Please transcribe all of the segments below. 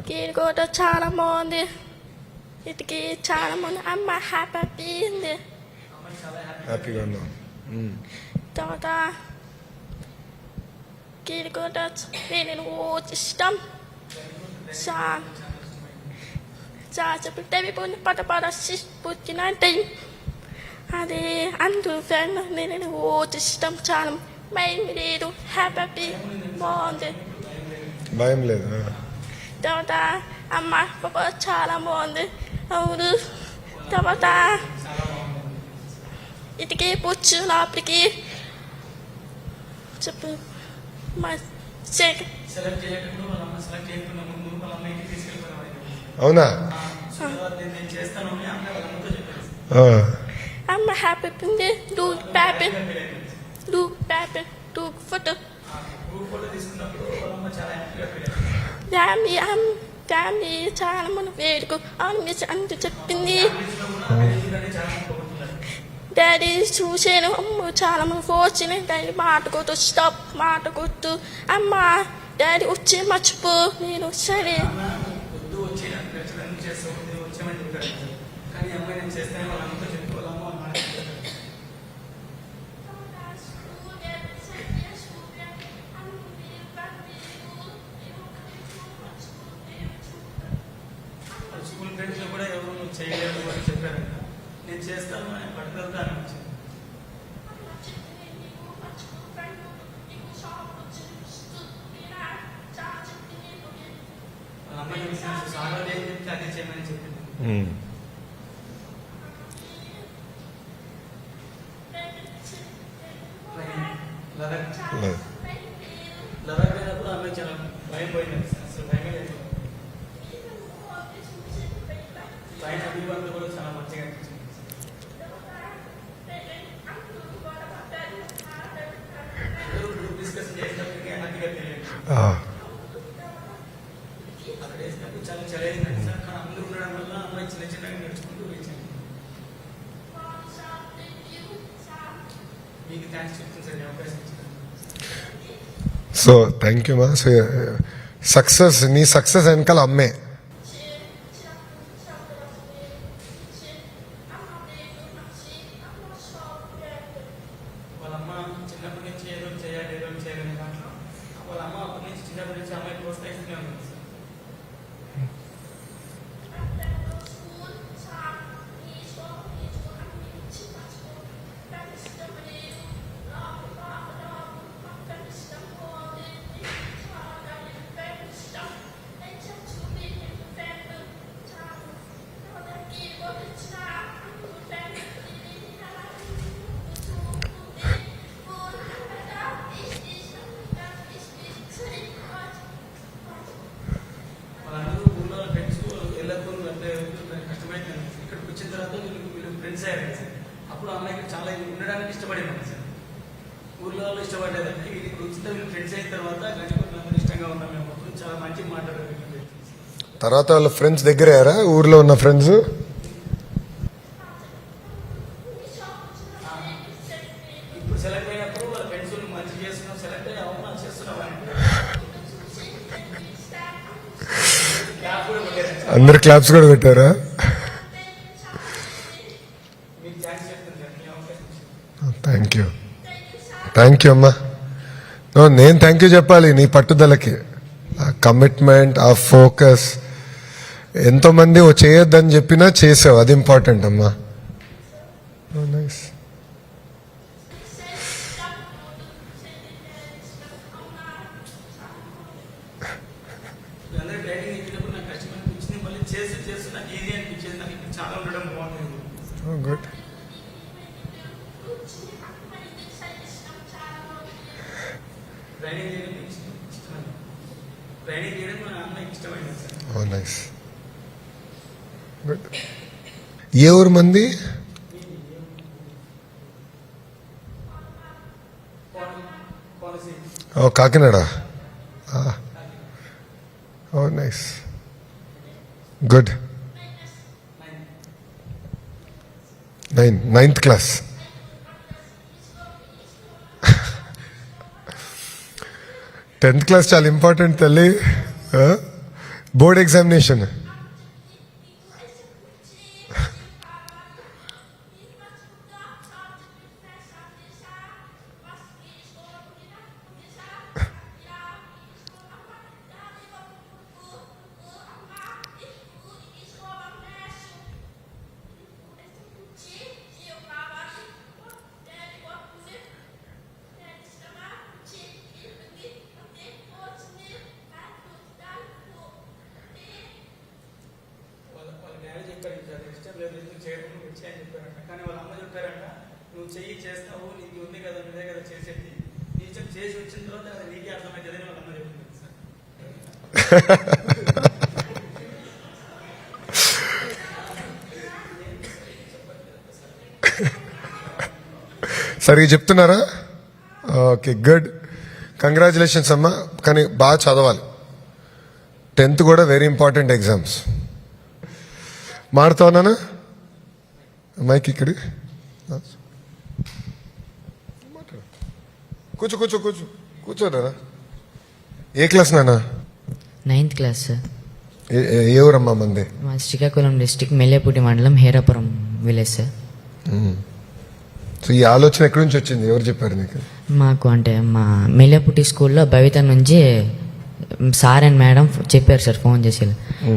గీడు కూడా చాలా బాగుంది. ఇటుకి చాలా మంది అమ్మ హ్యాపీ ఉంది. హ్యాపీగా ఉన్నాం. తర్వాత గీడు కూడా నేను ఇష్టం చెప్పి పద పుట్టిన టైం అది అందరూ ఫ్రెండ్ నేను ఇష్టం చాలా భయం లేదు. హ్యాపీ బాగుంది. భయం లేదు. తర్వాత అమ్మ పాప చాలా బాగుంది. అవును. తర్వాత ఇటుకి పుచ్చు లోపలికి చెప్పు మా అవునా? అమ్మ హ్యాపీ ఉంది. డూ ఫోటో ఫ్యామిలీ చాలా మంది వేడుకు అంత చెప్పింది. డాడీ చూసాను. అమ్మ చాలా మంది వచ్చినాయి. డాడీ మాట కొట్టు స్టాప్ మాట కొట్టు అమ్మ డాడీ వచ్చి మర్చిపో. నేను సరే స్కూల్ ఫ్రెండ్స్ లో కూడా ఎవరు నువ్వు చేయలేవు అని చెప్పారు. నేను చేస్తాను అని పట్టుదలతో అనిపించింది. వాళ్ళ అమ్మాయి సాగర్ ఏం చెప్తే అదే చేయమని చెప్పింది. లదాఖ్ పోయినప్పుడు అమ్మాయి చాలా భయం పోయింది. అసలు భయమే లేదు. పైన అభివంతులు కూడా చాలా మంచిగా అనిపించింది. గ్రూప్ డిస్కషన్ చేసినప్పటికీ హ్యాపీగా తెలియదు. అక్కడ వేసినప్పుడు చాలా చదివిందండి సార్. కానీ అందరూ ఉండడం వల్ల అమ్మాయి చిన్న చిన్నగా నడుచుకుంటూ వచ్చింది. మీకు థ్యాంక్స్ చెప్తుంది సార్ ఈ అవకాశం ఇచ్చింది. సో థ్యాంక్ యూ మా. సక్సెస్ నీ సక్సెస్ వెనకాల అమ్మే. వాళ్ళ అమ్మ చిన్నప్పటి నుంచి ఏదో చేయాలి దాంట్లో వాళ్ళ అమ్మ అప్పటి నుంచి చిన్నప్పటి నుంచి అమ్మాయి ప్రోత్సహిస్తూనే ఉంది సార్. వాళ్ళందరూ ఊళ్ళో ఫ్రెండ్స్ వెళ్ళకుండా అంటే కష్టమైంది. ఇక్కడికి వచ్చిన తర్వాత వీళ్ళు ఫ్రెండ్స్ అయ్యారు సార్. అప్పుడు అమ్మాయికి చాలా ఉండడానికి ఇష్టపడేది సార్. ఊళ్ళో వాళ్ళు ఇష్టపడలేదంటే వీళ్ళకి వచ్చిన వీళ్ళు ఫ్రెండ్స్ అయిన తర్వాత గంటకొందరు ఇష్టంగా ఉన్నాం. మేము అప్పుడు చాలా మంచిగా మాట్లాడారు. తర్వాత వాళ్ళ ఫ్రెండ్స్ దగ్గర అయ్యారా? ఊర్లో ఉన్న ఫ్రెండ్స్ ఇప్పుడు సెలెక్ట్ అయినప్పుడు వాళ్ళ ఫ్రెండ్స్ మంచి చేస్తున్నాం సెలెక్ట్ అయ్యి అవునా చేస్తున్నాం అని క్లాప్ కూడా కొట్టారు. అందరు క్లాప్స్ కూడా పెట్టారా? మీకు థ్యాంక్స్ చెప్తుంది సార్ మీ అవకాశం ఇచ్చింది. థ్యాంక్ యూ అమ్మా. నేను థ్యాంక్ యూ చెప్పాలి నీ పట్టుదలకి, ఆ కమిట్మెంట్, ఆ ఫోకస్. ఎంతో మంది ఓ చేయొద్దని చెప్పినా చేసావు, అది ఇంపార్టెంట్ అమ్మా. నైస్. అందరూ ట్రైనింగ్ ఇచ్చినప్పుడు నాకు కష్టం అనిపించింది. మళ్ళీ చేస్తూ నాకు ఈజీ అనిపించింది. నాకు ఇక్కడ చాలా ఉండడం బాగుంటుంది. గుడ్. ట్రైనింగ్ చేయడం ఇష్టం. ట్రైనింగ్ చేయడం మా అమ్మాయికి ఇష్టమైంది సార్. Oh nice. గుడ్. ఏ ఊరు మంది? Oh Kakinada. Oh nice. Good. Ninth class. 10th class చాలా ఇంపార్టెంట్ తల్లి. బోర్డ్ ఎగ్జామినేషన్ వాళ్ళ డాడీ చెప్పారు సార్ ఇష్టం లేదు ఎందుకు చేయడం వచ్చి అని చెప్పారంట. కానీ వాళ్ళ అమ్మ చెప్పారంట, నువ్వు చెయ్యి చేస్తావు, నీకు ఉంది కదా, నువ్వే కదా చేసేది, నీ ఇష్టం చేసి వచ్చిన తర్వాత అది నీకే అర్థమవుతుందని వాళ్ళ అమ్మ చెప్పింది సార్. సరిగ్గా చెప్తున్నారా? ఓకే, గుడ్, కంగ్రాచులేషన్స్ అమ్మా. కానీ బాగా చదవాలి. 10th కూడా వెరీ ఇంపార్టెంట్ ఎగ్జామ్స్. మాడుతా ఉన్నానా మైక్ ఇక్కడ? కూర్చో కూర్చో కూర్చో కూర్చోరా. ఏ క్లాస్ నానా? 9th class sir. ఏ ఊరమ్మా మంది? మా శ్రీకాకుళం డిస్టిక్ మెల్లేపూటి మండలం హేరాపురం విలేజ్ సార్. సో ఈ ఆలోచన ఎక్కడి నుంచి వచ్చింది? ఎవరు చెప్పారు నీకు? మాకు అంటే మా మెల్లేపూటి స్కూల్లో భవిత నుంచి సార్ అండ్ మేడం చెప్పారు సార్, ఫోన్ చేసి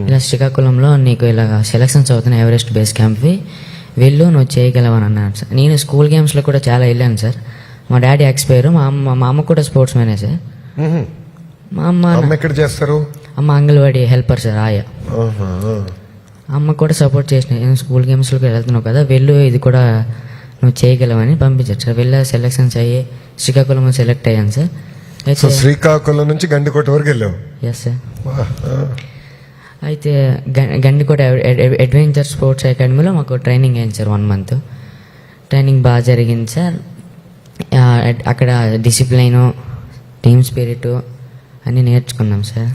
ఇలా శ్రీకాకుళంలో నీకు ఇలా సెలక్షన్స్ అవుతున్నాయి ఎవరెస్ట్ బేస్ క్యాంప్వి, వెళ్ళు నువ్వు చేయగలవని అన్నారు సార్. నేను స్కూల్ గేమ్స్లో కూడా చాలా వెళ్ళాను సార్. మా డాడీ ఎక్స్పైర్, మా అమ్మ కూడా స్పోర్ట్స్ మ్యానే సార్. మా అమ్మ ఎక్కడ చేస్తారు? అమ్మ అంగన్వాడీ హెల్పర్ సార్, ఆయా. అమ్మ కూడా సపోర్ట్ చేసిన, స్కూల్ గేమ్స్లోకి వెళ్తున్నావు కదా, వెళ్ళు, ఇది కూడా నువ్వు చేయగలవని పంపించారు సార్. వెళ్ళా, సెలక్షన్స్ అయ్యి శ్రీకాకుళం సెలెక్ట్ అయ్యాను సార్. సో అయితే శ్రీకాకుళం నుంచి గండికోట వరకు వెళ్ళావు? Yes sir. అయితే గండికోట అడ్వెంచర్ స్పోర్ట్స్ అకాడమీలో మాకు ట్రైనింగ్ అయింది సార్. 1 month ట్రైనింగ్ బాగా జరిగింది సార్. అక్కడ డిసిప్లైను, టీమ్ స్పిరిట్ అన్నీ నేర్చుకున్నాం సార్.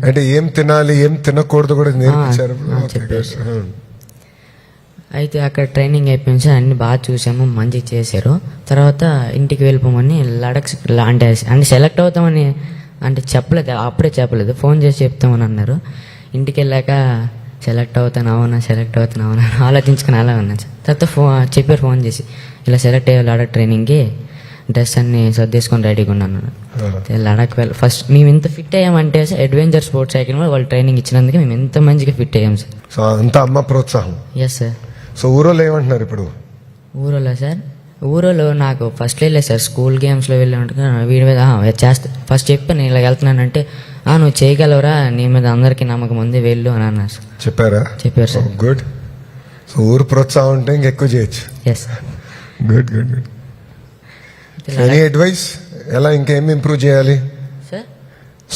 అంటే ఏం తినాలి ఏం తినకూడదు కూడా నేర్పించారు? చెప్పారు సార్. అయితే అక్కడ ట్రైనింగ్ అయిపోయింది సార్, అన్ని బాగా చూసాము, మంచిగా చేశారు. తర్వాత ఇంటికి వెళ్ళిపోమని లడక్ అంటే సెలెక్ట్ అవుతామని అంటే చెప్పలేదు, అప్పుడే చెప్పలేదు, ఫోన్ చేసి చెప్తామని అన్నారు. ఇంటికి వెళ్ళాక సెలెక్ట్ అవుతాను అవునా ఆలోచించుకుని అలా ఉన్నాను సార్. తర్వాత చెప్పారు ఫోన్ చేసి, ఇలా సెలెక్ట్ అయ్యే లడక్ ట్రైనింగ్కి డ్రెస్ అన్ని సర్దేసుకొని రెడీగా ఉన్నాను. లడక్ ఫస్ట్ మేము ఎంత ఫిట్ అయ్యామంటే సార్, అడ్వెంచర్ స్పోర్ట్స్ అకాడమీ వాళ్ళు ట్రైనింగ్ ఇచ్చినందుకు మేము ఎంత మంచిగా ఫిట్ అయ్యాం సార్. సో అంతా అమ్మ ప్రోత్సాహం. Yes sir. సో ఊరోళ్ళు ఏమంటున్నారు ఇప్పుడు? ఊరోలో సార్, ఊరోలో నాకు ఫస్ట్ వెళ్ళలేదు సార్, స్కూల్ గేమ్స్లో వెళ్ళి వీడి మీద చేస్తా ఫస్ట్ చెప్పాను ఇలా వెళ్తున్నానంటే, నువ్వు చేయగలవరా, నీ మీద అందరికీ నమ్మకం ఉంది, వెళ్ళు అని అన్నారు సార్. చెప్పారా? చెప్పారు సార్. గుడ్. సో ఊరు ప్రోత్సాహం ఉంటే ఇంకెక్కువ చేయొచ్చు. Yes. Good good good. Any advice? ఎలా ఇంకేం ఇంప్రూవ్ చేయాలి? సార్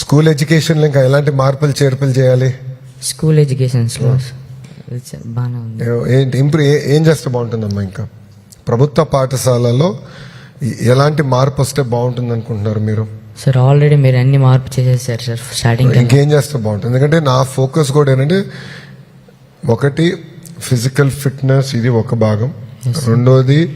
స్కూల్ ఎడ్యుకేషన్లో ఇంకా ఎలాంటి మార్పులు చేర్పులు చేయాలి? స్కూల్ ఎడ్యుకేషన్స్లో బాగానే ఉంది. ఏంటి ఇంప్రూవ్ ఏం చేస్తే బాగుంటుందమ్మా? ఇంకా ప్రభుత్వ పాఠశాలలో ఎలాంటి మార్పు వస్తే బాగుంటుంది అనుకుంటున్నారు మీరు? సార్ ఆల్రెడీ మీరు అన్ని మార్పు చేసేసారు సార్ స్టార్టింగ్. ఇంకేం చేస్తే బాగుంటుంది? ఎందుకంటే నా ఫోకస్ కూడా ఏంటంటే, ఒకటి ఫిజికల్ ఫిట్నెస్, ఇది ఒక భాగం. రెండోది